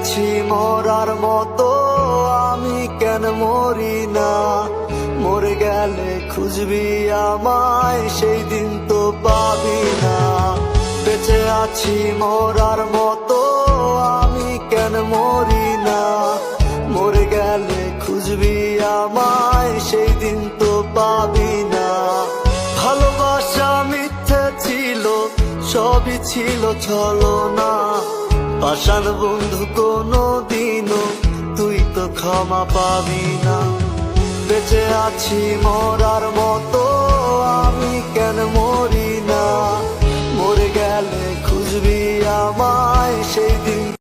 আছি মরার মতো, আমি কেন মরি না? মরে গেলে খুঁজবি আমায়, সেই দিন তো পাবি না। বেঁচে আছি মরার মতো, আমি কেন মরি না? মরে গেলে খুঁজবি আমায়, সেই দিন তো পাবি না। ভালোবাসা মিথ্যে ছিল, সবই ছিল ছলনা। পাষাণ বন্ধু কোনো দিনও তুই তো ক্ষমা পাবি না। বেঁচে আছি মরার মতো, আমি কেন মরি না? মরে গেলে খুঁজবি আমায়, সেই দিন